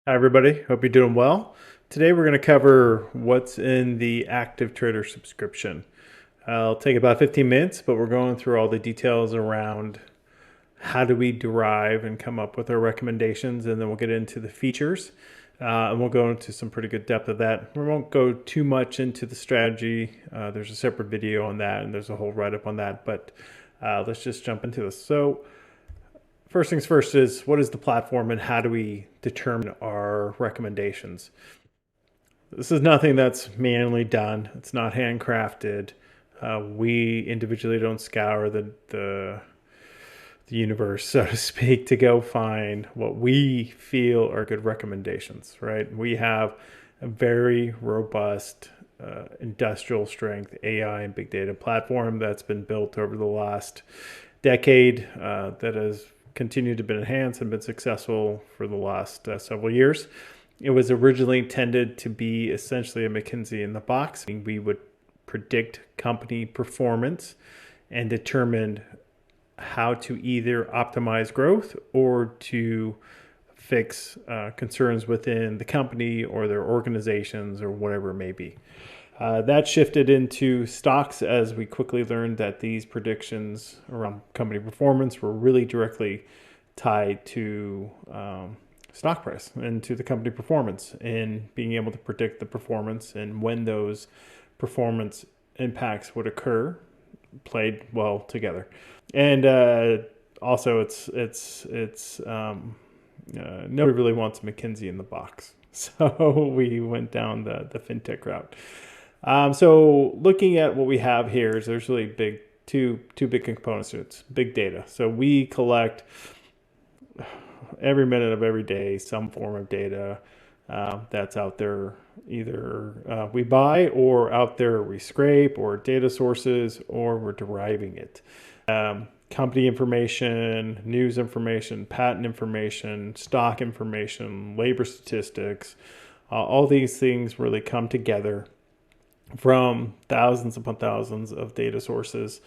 Hi, everybody. Hope you're doing well. Today, we're going to cover what's in the active trader subscription. I'll take about 15 minutes, but we're going through all the details around how do we derive and come up with our recommendations, and then we'll get into the features. And we'll go into some pretty good depth of that. We won't go too much into the strategy. There's a separate video on that, and there's a whole write-up on that, but let's just jump into this. So first things first is, what is the platform and how do we determine our recommendations? This is nothing that's manually done. It's not handcrafted. We individually don't scour the universe, so to speak, to go find what we feel are good recommendations, right? We have a very robust industrial strength AI and big data platform that's been built over the last decade that has continued to be enhanced and been successful for the last several years. It was originally intended to be essentially a McKinsey in the box. We would predict company performance and determine how to either optimize growth or to fix concerns within the company or their organizations or whatever it may be. That shifted into stocks as we quickly learned that these predictions around company performance were really directly tied to stock price and to the company performance, and being able to predict the performance and when those performance impacts would occur played well together. And also, nobody really wants McKinsey in the box, so we went down the fintech route. So looking at what we have here is there's really two big components to it. It's big data. So we collect every minute of every day some form of data that's out there. Either we buy, or out there we scrape, or data sources, or we're deriving it. Company information, news information, patent information, stock information, labor statistics, all these things really come together from thousands upon thousands of data sources.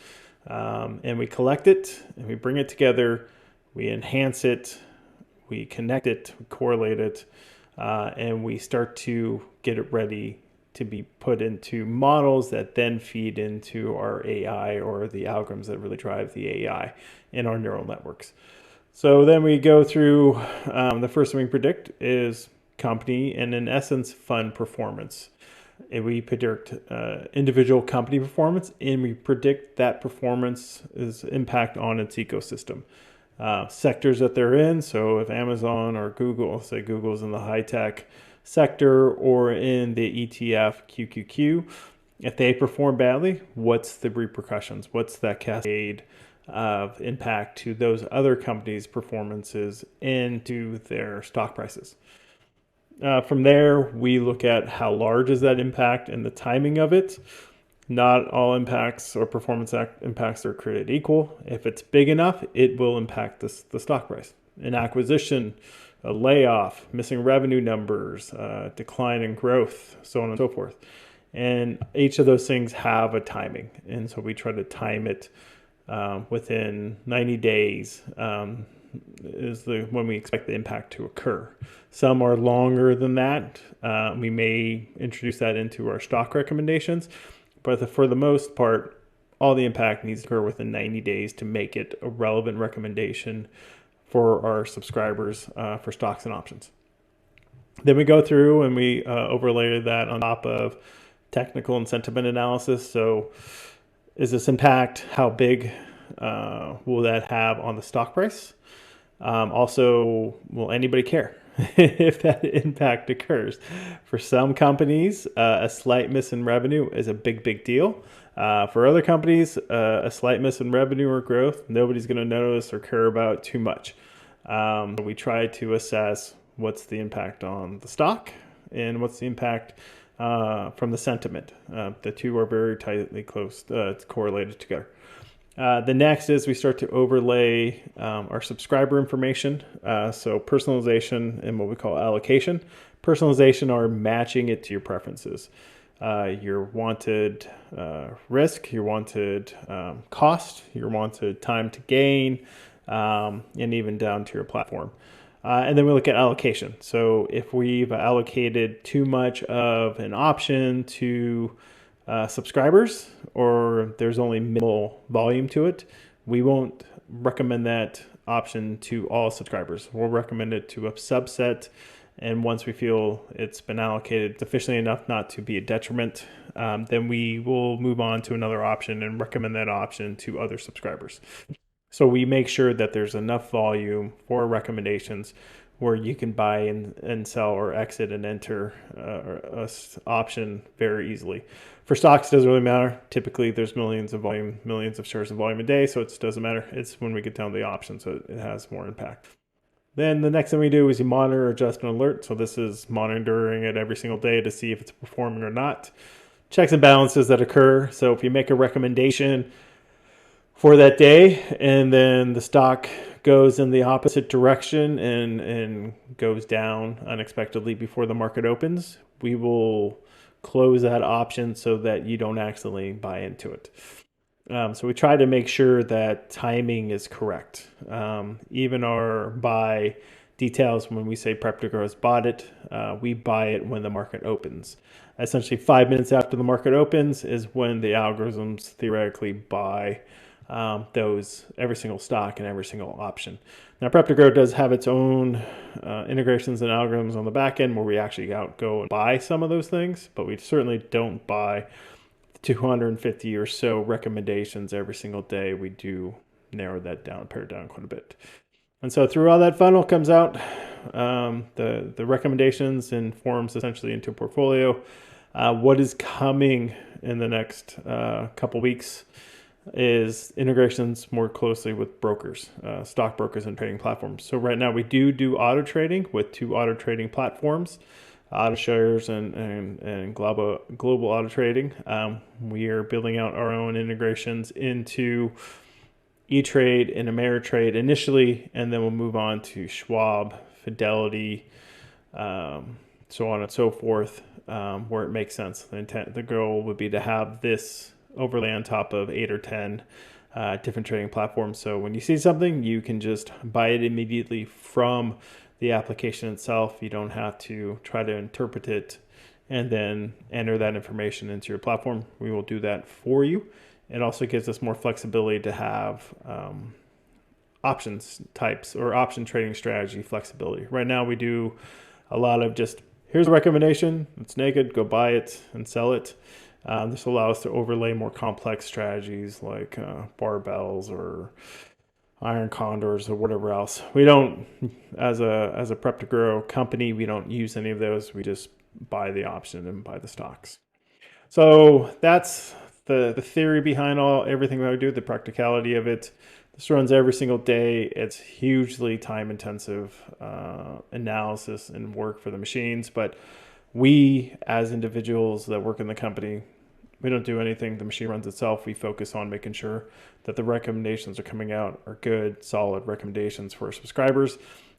And we collect it and we bring it together, we enhance it, we connect it, we correlate it, and we start to get it ready to be put into models that then feed into our AI, or the algorithms that really drive the AI in our neural networks. So then we go through, the first thing we predict is company and, in essence, fund performance. And we predict individual company performance, and we predict that performance's impact on its ecosystem. Sectors that they're in. So if Amazon or Google, say Google's in the high tech sector or in the ETF QQQ, if they perform badly, what's the repercussions? What's that cascade of impact to those other companies' performances and to their stock prices? From there, we look at how large is that impact and the timing of it. Not all impacts or performance impacts are created equal. If it's big enough, it will impact the stock price. An acquisition, a layoff, missing revenue numbers, decline in growth, so on and so forth. And each of those things have a timing. And so we try to time it within 90 days is when we expect the impact to occur. Some are longer than that. We may introduce that into our stock recommendations, but for the most part, all the impact needs to occur within 90 days to make it a relevant recommendation for our subscribers for stocks and options. Then we go through and we overlay that on top of technical and sentiment analysis. So is this impact, how big will that have on the stock price? Also, will anybody care if that impact occurs? For some companies, a slight miss in revenue is a big deal. For other companies, a slight miss in revenue or growth, nobody's going to notice or care about too much. We try to assess what's the impact on the stock and what's the impact from the sentiment. The two are very tightly correlated together. The next is we start to overlay our subscriber information. So personalization and what we call allocation. Personalization are matching it to your preferences. Your wanted risk, your wanted cost, your wanted time to gain, and even down to your platform. And then we look at allocation. So if we've allocated too much of an option to subscribers, or there's only minimal volume to it, we won't recommend that option to all subscribers. We'll recommend it to a subset. And once we feel it's been allocated sufficiently enough not to be a detriment, then we will move on to another option and recommend that option to other subscribers. So we make sure that there's enough volume for recommendations where you can buy and sell or exit and enter a option very easily. For stocks, it doesn't really matter. Typically, there's millions of shares of volume a day, so it doesn't matter. It's when we get down to the option, so it has more impact. Then the next thing we do is you monitor, adjust, and alert. So this is monitoring it every single day to see if it's performing or not. Checks and balances that occur. So if you make a recommendation for that day and then the stock goes in the opposite direction and goes down unexpectedly before the market opens, we will close that option so that you don't accidentally buy into it. So we try to make sure that timing is correct. Even our buy details, when we say prep2grow's bought it, we buy it when the market opens. Essentially 5 minutes after the market opens is when the algorithms theoretically buy those every single stock and every single option. Now prep2grow does have its own integrations and algorithms on the back end where we actually go and buy some of those things, but we certainly don't buy 250 or so recommendations every single day. We do narrow that down, pare it down quite a bit. And so through all that funnel comes out the recommendations and forms essentially into a portfolio. What is coming in the next couple weeks is integrations more closely with brokers, stockbrokers and trading platforms. So right now we do auto trading with 2 auto trading platforms, AutoShares and Global Auto Trading. We are building out our own integrations into E-Trade and Ameritrade initially, and then we'll move on to Schwab, Fidelity, so on and so forth, where it makes sense. The goal would be to have this overlay on top of 8 or 10 different trading platforms. So when you see something, you can just buy it immediately from the application itself. You don't have to try to interpret it and then enter that information into your platform. We will do that for you. It also gives us more flexibility to have options types or option trading strategy flexibility. Right now we do a lot of just, here's a recommendation, it's naked, go buy it and sell it. This allows us to overlay more complex strategies like barbells or iron condors or whatever else. We don't, as a prep2grow company, we don't use any of those. We just buy the option and buy the stocks. So that's the theory behind everything that we do, the practicality of it. This runs every single day. It's hugely time intensive analysis and work for the machines, but we as individuals that work in the company, we don't do anything. The machine runs itself. We focus on making sure that the recommendations are coming out are good, solid recommendations for our subscribers,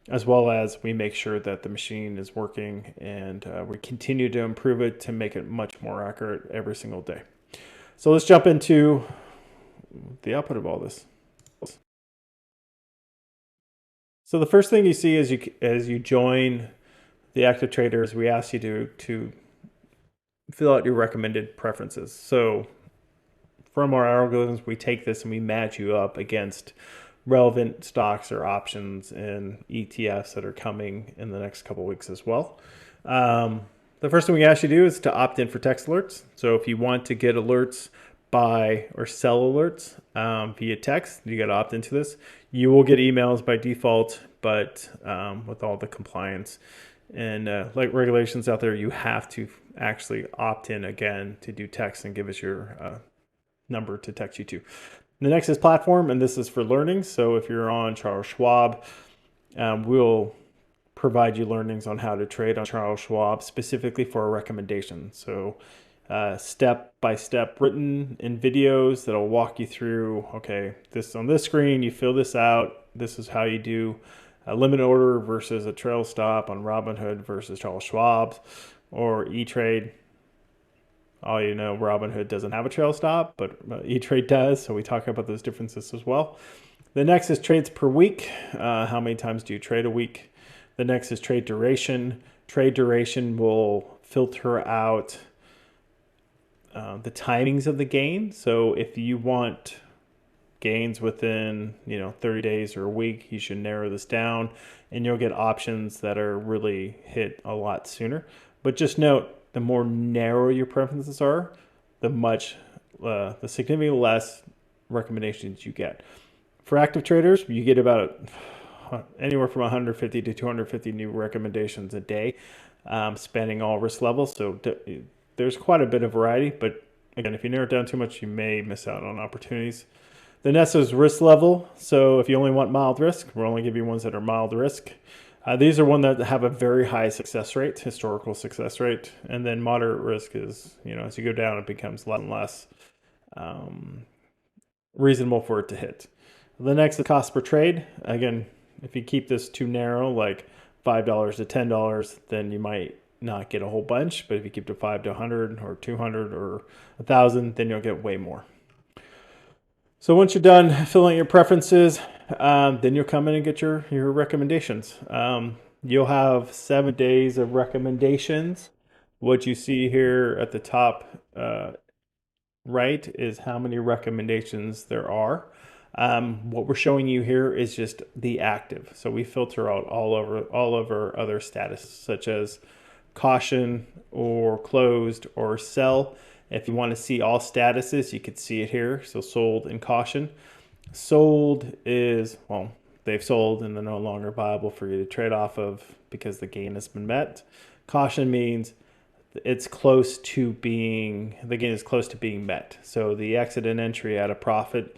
as well as we make sure that the machine is working and we continue to improve it to make it much more accurate every single day. So let's jump into the output of all this. So the first thing you see as you join the active traders, we ask you to fill out your recommended preferences. So from our algorithms, we take this and we match you up against relevant stocks or options and ETFs that are coming in the next couple of weeks as well. The first thing we ask you to do is to opt in for text alerts. So if you want to get alerts, buy or sell alerts via text, you got to opt into this. You will get emails by default, but with all the compliance and like regulations out there, you have to actually opt in again to do text and give us your number to text you to. The next is platform, and this is for learning. So if you're on Charles Schwab, we'll provide you learnings on how to trade on Charles Schwab specifically for a recommendation. So step-by-step written in videos that'll walk you through, okay, this on this screen, you fill this out. This is how you do a limit order versus a trail stop on Robinhood versus Charles Schwab or E-Trade. All you know, Robinhood doesn't have a trail stop, but E-Trade does. So we talk about those differences as well. The next is trades per week. How many times do you trade a week? The next is trade duration. Trade duration will filter out the timings of the gain. So if you want gains within 30 days or a week, you should narrow this down, and you'll get options that are really hit a lot sooner. But just note, the more narrow your preferences are, the significantly less recommendations you get. For active traders, you get about anywhere from 150 to 250 new recommendations a day, spanning all risk levels. So there's quite a bit of variety, but again, if you narrow it down too much, you may miss out on opportunities. The next is risk level. So if you only want mild risk, we'll only give you ones that are mild risk. These are ones that have a very high success rate, historical success rate. And then moderate risk is, as you go down, it becomes less and less reasonable for it to hit. The next is cost per trade. Again, if you keep this too narrow, like $5 to $10, then you might not get a whole bunch. But if you keep it 5 to 100 or 200 or 1,000, then you'll get way more. So once you're done filling out your preferences, then you'll come in and get your recommendations. You'll have 7 days of recommendations. What you see here at the top right is how many recommendations there are. What we're showing you here is just the active. So we filter out all of our other status, such as caution or closed or sell. If you want to see all statuses, you could see it here. So sold and caution. Sold is, well, they've sold and they're no longer viable for you to trade off of because the gain has been met. Caution means it's close to being, the gain is close to being met. So the exit and entry at a profit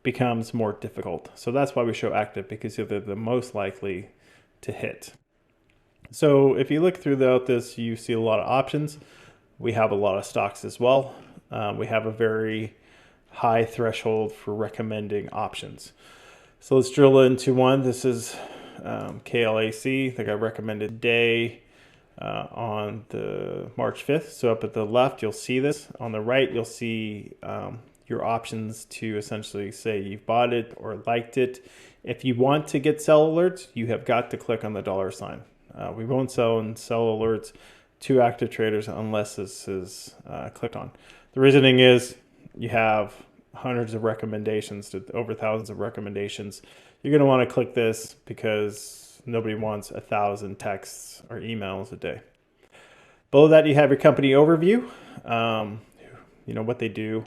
becomes more difficult. So that's why we show active, because they're the most likely to hit. So if you look throughout this, you see a lot of options. We have a lot of stocks as well. We have a very high threshold for recommending options. So let's drill into one. This is KLAC. They got recommended today on the March 5th. So up at the left, you'll see this. On the right, you'll see your options to essentially say you've bought it or liked it. If you want to get sell alerts, you have got to click on the $sign. We won't sell alerts to active traders unless this is clicked on. The reasoning is you have hundreds of recommendations to over thousands of recommendations. You're going to want to click this because nobody wants 1,000 texts or emails a day. Below that, you have your company overview, what they do.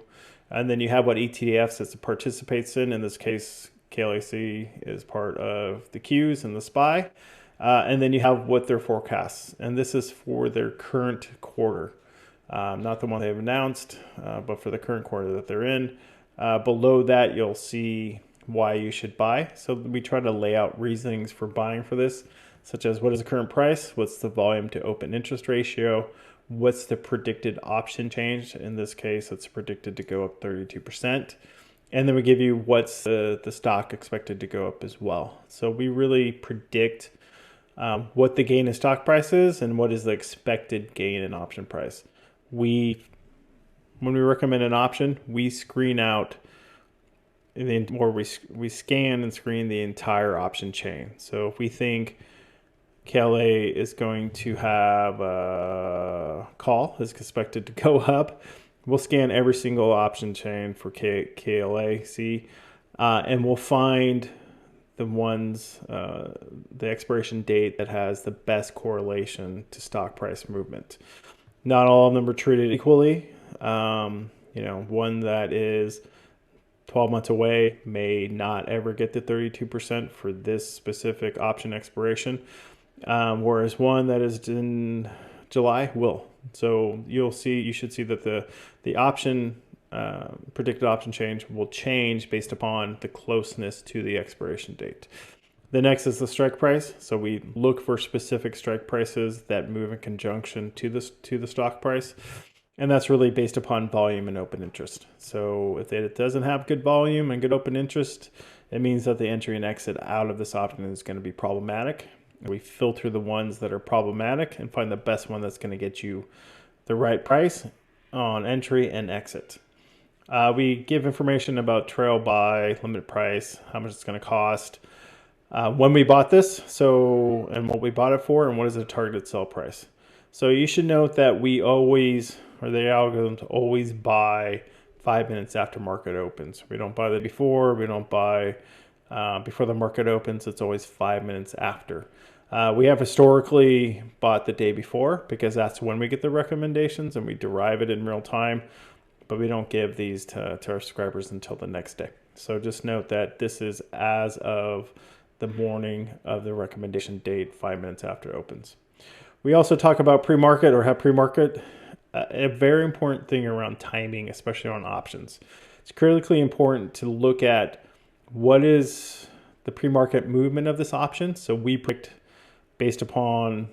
And then you have what ETFs it participates in. In this case, KLAC is part of the Qs and the SPY. And then you have what their forecasts. And this is for their current quarter. Not the one they've announced, but for the current quarter that they're in. Below that, you'll see why you should buy. So we try to lay out reasonings for buying for this, such as what is the current price, what's the volume to open interest ratio, what's the predicted option change. In this case, it's predicted to go up 32%. And then we give you what's the stock expected to go up as well. So we really predict what the gain in stock price is and what is the expected gain in option price. When we recommend an option, we screen out, we scan and screen the entire option chain. So if we think KLA is going to have a call, is expected to go up, we'll scan every single option chain for KLAC, and we'll find the ones, the expiration date that has the best correlation to stock price movement. Not all of them are treated equally. One that is 12 months away may not ever get the 32% for this specific option expiration, whereas one that is in July will. So you should see that the option predicted option change will change based upon the closeness to the expiration date. The next is the strike price. So we look for specific strike prices that move in conjunction to the stock price. And that's really based upon volume and open interest. So if it doesn't have good volume and good open interest, it means that the entry and exit out of this option is going to be problematic. We filter the ones that are problematic and find the best one that's going to get you the right price on entry and exit. We give information about trail buy, limit price, how much it's going to cost. when we bought this, so and what we bought it for, and what is the targeted sell price. So you should note that we always, or the algorithms always buy 5 minutes after market opens. We don't buy the before. We don't buy before the market opens. It's always 5 minutes after. We have historically bought the day before because that's when we get the recommendations and we derive it in real time, but we don't give these to our subscribers until the next day. So just note that this is as of the morning of the recommendation date, 5 minutes after it opens. We also talk about pre-market or have pre-market. A very important thing around timing, especially on options. It's critically important to look at what is the pre-market movement of this option. So we predict based upon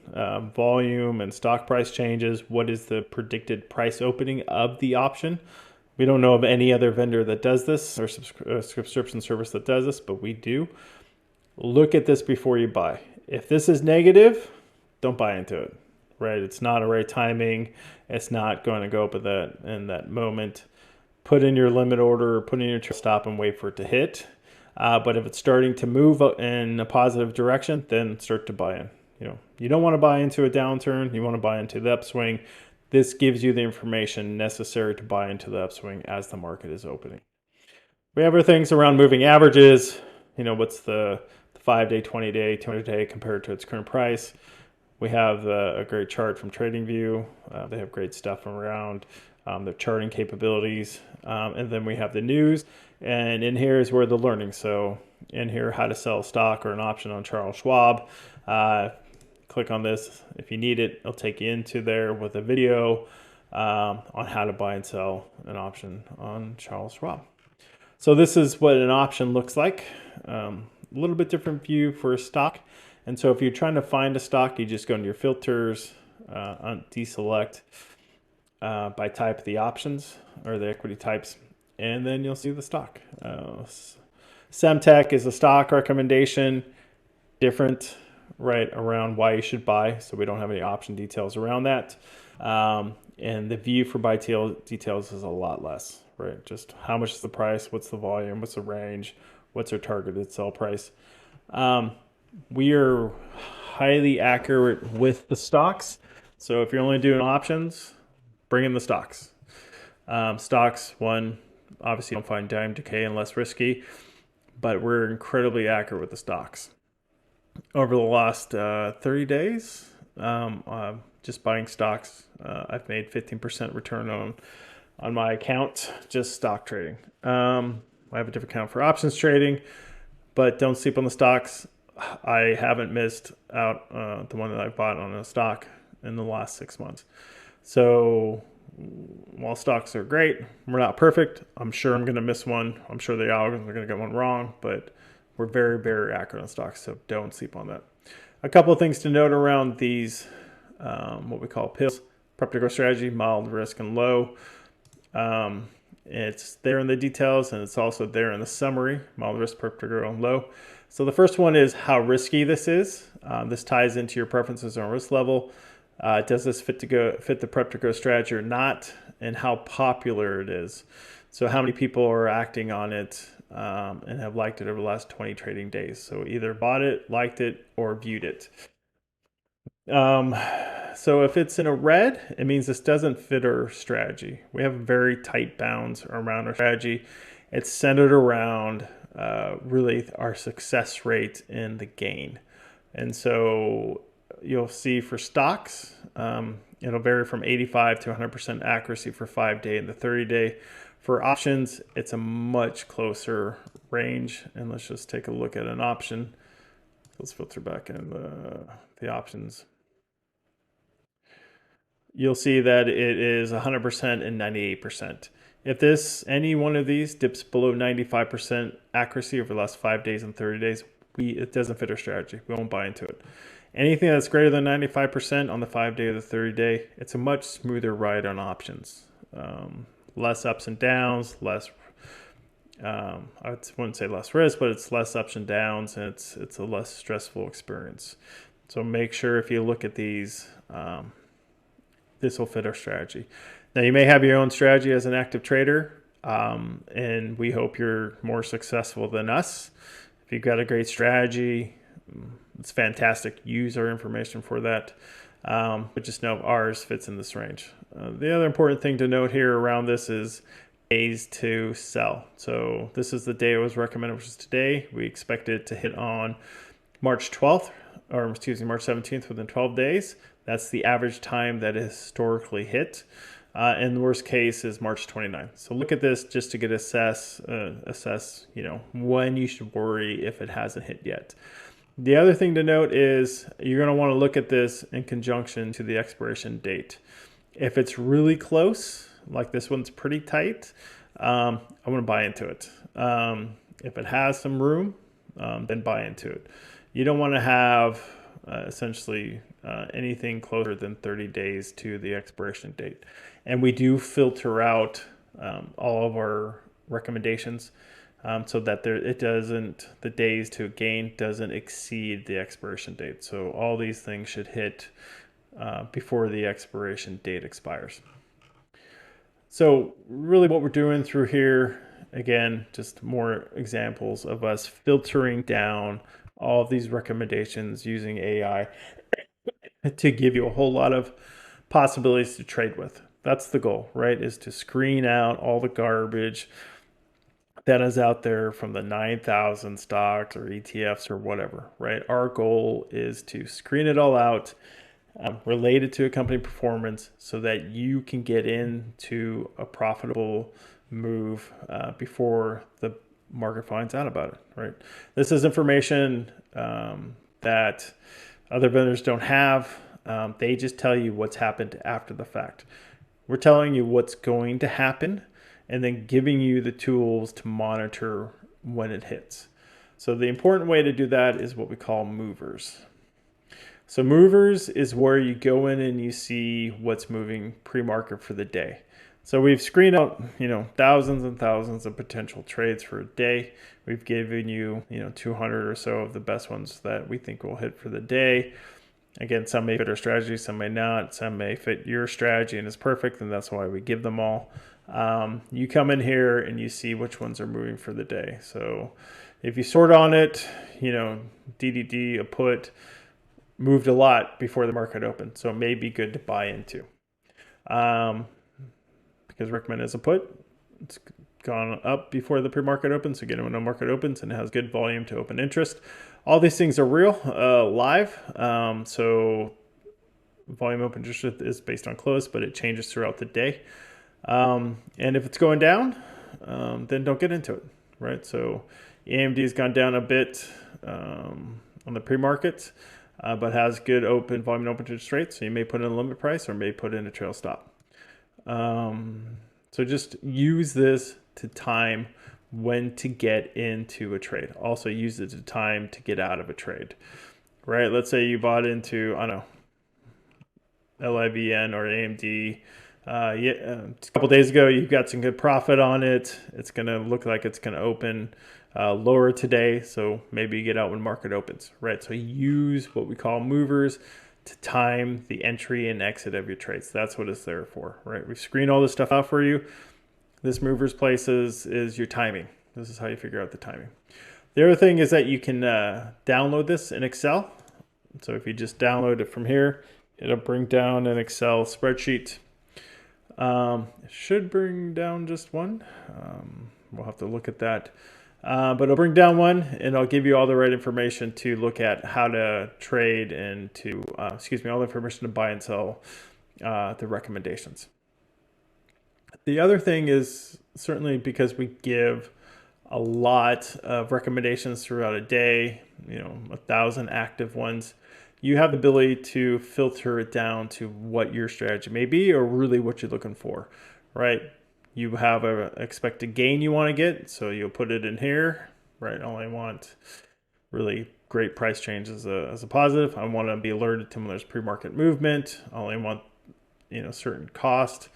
volume and stock price changes, what is the predicted price opening of the option. We don't know of any other vendor that does this or subscription service that does this, but we do. Look at this before you buy. If this is negative, don't buy into it, right? It's not a right timing. It's not going to go up in that moment. Put in your limit order, put in your stop and wait for it to hit. But if it's starting to move in a positive direction, then start to buy in. You don't want to buy into a downturn. You want to buy into the upswing. This gives you the information necessary to buy into the upswing as the market is opening. We have other things around moving averages. What's the 5-day, 20-day, 200-day compared to its current price. We have a great chart from TradingView. They have great stuff around their charting capabilities. And then we have the news. And in here is where the learning. So in here, how to sell a stock or an option on Charles Schwab. Click on this. If you need it, it'll take you into there with a video on how to buy and sell an option on Charles Schwab. So this is what an option looks like. A little bit different view for a stock. And so if you're trying to find a stock, you just go into your filters, deselect by type the options or the equity types, and then you'll see the stock. Semtech is a stock recommendation, different right around why you should buy. So we don't have any option details around that. And the view for buy details is a lot less, right? Just how much is the price, what's the volume, what's the range, what's our targeted sell price. We are highly accurate with the stocks. So if you're only doing options, bring in the stocks. Stocks, one, obviously you don't find time decay and less risky, but we're incredibly accurate with the stocks. Over the last 30 days, just buying stocks, I've made 15% return on my account, just stock trading. I have a different account for options trading, but don't sleep on the stocks. I haven't missed out the one that I bought on a stock in the last 6 months. So while stocks are great, we're not perfect. I'm sure I'm going to miss one. I'm sure the algorithms are going to get one wrong, but we're very, very accurate on stocks, so don't sleep on that. A couple of things to note around these, what we call pills. Prep2grow strategy, mild, risk, and low. It's there in the details, and it's also there in the summary, mild risk, prep2grow, and low. So the first one is how risky this is. This ties into your preferences on risk level. Does this fit the prep2grow strategy or not, and how popular it is. So how many people are acting on it and have liked it over the last 20 trading days. So either bought it, liked it, or viewed it. So if it's in a red, it means this doesn't fit our strategy. We have very tight bounds around our strategy. It's centered around really our success rate in the gain. And so you'll see for stocks, it'll vary from 85 to 100% accuracy for 5-day and the 30-day. For options, it's a much closer range. And let's just take a look at an option. Let's filter back in the options. You'll see that it is 100% and 98%. If any one of these dips below 95% accuracy over the last 5 days and 30 days, it doesn't fit our strategy. We won't buy into it. Anything that's greater than 95% on the 5-day or the 30-day, it's a much smoother ride on options. Less ups and downs, less, I wouldn't say less risk, but it's less ups and downs, and it's a less stressful experience. So make sure if you look at these, this will fit our strategy. Now, you may have your own strategy as an active trader, and we hope you're more successful than us. If you've got a great strategy, it's fantastic. Use our information for that. But just know ours fits in this range. The other important thing to note here around this is days to sell. So this is the day it was recommended, which is today. We expect it to hit on March 12th, or excuse me, March 17th within 12 days. That's the average time that it historically hit. And the worst case is March 29th. So look at this just to get assess, when you should worry if it hasn't hit yet. The other thing to note is you're going to want to look at this in conjunction to the expiration date. If it's really close, like this one's pretty tight, I want to buy into it. If it has some room, then buy into it. You don't want to have essentially anything closer than 30 days to the expiration date. And we do filter out all of our recommendations so that the days to gain doesn't exceed the expiration date. So all these things should hit before the expiration date expires. So really what we're doing through here, again, just more examples of us filtering down all of these recommendations using AI to give you a whole lot of possibilities to trade with. That's the goal, right? Is to screen out all the garbage that is out there from the 9,000 stocks or ETFs or whatever, right? Our goal is to screen it all out related to a company performance so that you can get into a profitable move before the market finds out about it, right? This is information that other vendors don't have. They just tell you what's happened after the fact. We're telling you what's going to happen and then giving you the tools to monitor when it hits. So the important way to do that is what we call movers. So movers is where you go in and you see what's moving pre-market for the day. So we've screened out, thousands and thousands of potential trades for a day. We've given you, 200 or so of the best ones that we think will hit for the day. Again, some may fit our strategy, some may not. Some may fit your strategy and is perfect, and that's why we give them all. You come in here and you see which ones are moving for the day. So if you sort on it, DDD, a put, moved a lot before the market opened. So it may be good to buy into. Because recommend is a put, it's gone up before the pre-market opens. So get it when the market opens and it has good volume to open interest. All these things are real, live. So volume open interest is based on close, but it changes throughout the day. And if it's going down, then don't get into it, right? So AMD has gone down a bit on the pre-market, but has good open volume open interest rates. So you may put in a limit price or may put in a trail stop. So just use this to time when to get into a trade. Also use it to time to get out of a trade, right? Let's say you bought into, LIVN or AMD. A couple days ago, you got some good profit on it. It's going to look like it's going to open lower today. So maybe you get out when market opens, right? So use what we call movers to time the entry and exit of your trades. That's what it's there for, right? We've screened all this stuff out for you. This movers places is your timing. This is how you figure out the timing. The other thing is that you can download this in Excel. So if you just download it from here, it'll bring down an Excel spreadsheet. It should bring down just one. We'll have to look at that. But it'll bring down one and I'll give you all the right information to look at how to trade and to, all the information to buy and sell the recommendations. The other thing is certainly because we give a lot of recommendations throughout a day, 1,000 active ones, you have the ability to filter it down to what your strategy may be or really what you're looking for, right? You have an expected gain you want to get, so you'll put it in here, right? I only want really great price change as a positive. I want to be alerted to when there's pre-market movement. I only want, certain cost.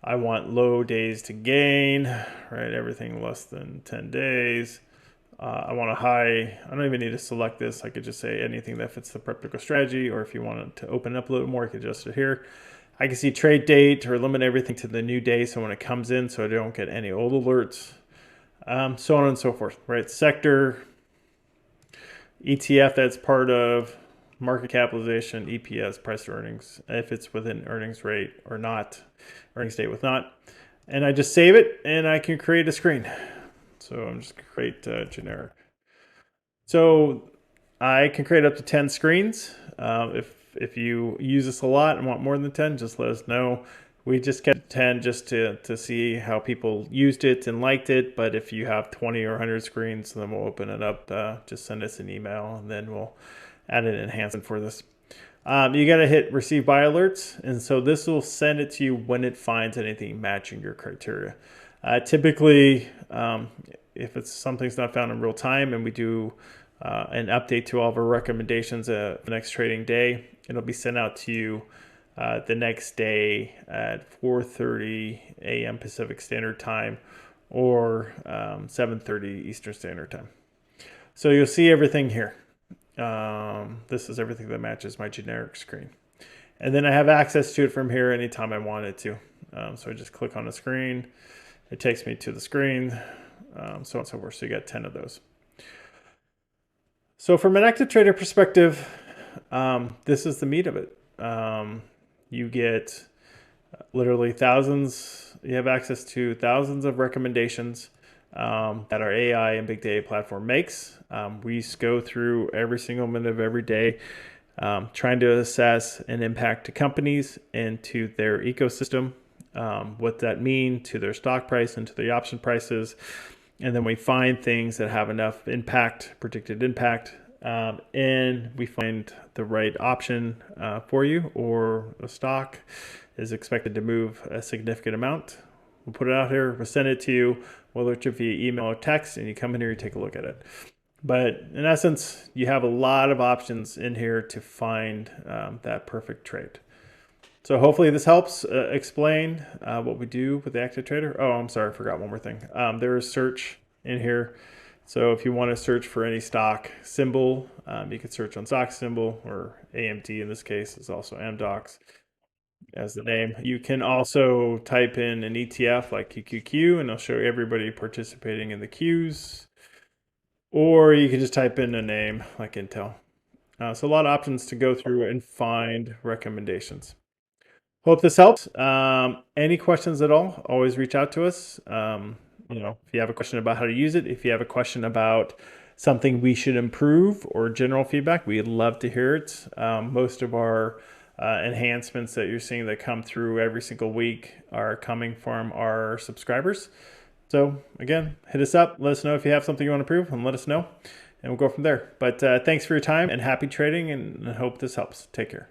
I want low days to gain, right? Everything less than 10 days. I want a high. I don't even need to select this. I could just say anything that fits the prep2grow's strategy, or if you wanted to open up a little more, you could adjust it here. I can see trade date or limit everything to the new day, so when it comes in, so I don't get any old alerts, so on and so forth, right? Sector, ETF that's part of market capitalization, EPS, price to earnings, if it's within earnings rate or not, earnings date with not. And I just save it and I can create a screen. So I'm just going to create generic. So I can create up to 10 screens. If you use this a lot and want more than 10, just let us know. We just kept 10 just to see how people used it and liked it. But if you have 20 or 100 screens, then we'll open it up. Just send us an email and then we'll add an enhancement for this. You got to hit receive buy alerts. And so this will send it to you when it finds anything matching your criteria. Typically, if it's something's not found in real time and we do an update to all of our recommendations the next trading day, it'll be sent out to you the next day at 4:30 a.m. Pacific Standard Time or 7:30 Eastern Standard Time. So you'll see everything here. This is everything that matches my generic screen. And then I have access to it from here anytime I wanted to. So I just click on the screen. It takes me to the screen, so on and so forth. So you got 10 of those. So from an active trader perspective, this is the meat of it. You get literally thousands. You have access to thousands of recommendations that our AI and big data platform makes. We go through every single minute of every day, trying to assess an impact to companies and to their ecosystem, what that mean to their stock price and to the option prices. And then we find things that have enough impact, predicted impact, and we find the right option for you, or the stock is expected to move a significant amount. We'll put it out here, we'll send it to you, whether it's via email or text, and you come in here, you take a look at it. But in essence, you have a lot of options in here to find that perfect trade. So hopefully this helps explain what we do with the active trader. Oh, I'm sorry, I forgot one more thing. There is search in here. So if you want to search for any stock symbol, you can search on stock symbol, or AMD in this case is also AMDOX as the name. You can also type in an ETF like QQQ and it'll show everybody participating in the Qs. Or you can just type in a name like Intel. So a lot of options to go through and find recommendations. Hope this helps. Any questions at all, always reach out to us. If you have a question about how to use it, if you have a question about something we should improve or general feedback, we'd love to hear it. Most of our enhancements that you're seeing that come through every single week are coming from our subscribers. So again, hit us up, let us know if you have something you want to improve, and let us know, and we'll go from there. But thanks for your time and happy trading, and I hope this helps. Take care.